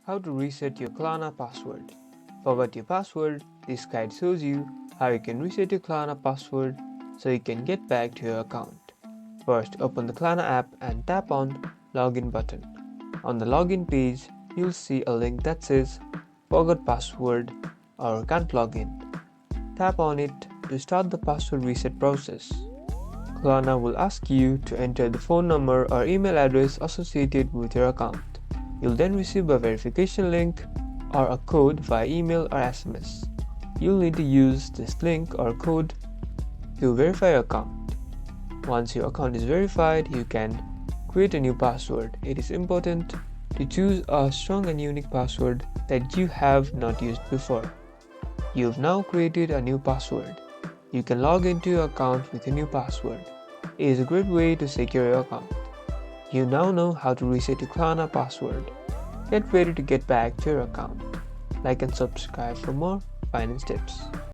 How to reset your Klarna password. Forgot your password? This guide shows you how you can reset your Klarna password so you can get back to your account. First, open the Klarna app and tap on Login button. On the login page, you'll see a link that says Forgot password or Can't log in. Tap on it to start the password reset process. Klarna will ask you to enter the phone number or email address associated with your account. You'll then receive a verification link or a code via email or SMS. You'll need to use this link or code to verify your account. Once your account is verified, you can create a new password. It is important to choose a strong and unique password that you have not used before. You've now created a new password. You can log into your account with a new password. It is a great way to secure your account. You now know how to reset your Klarna password. Get ready to get back to your account. Like and subscribe for more finance tips.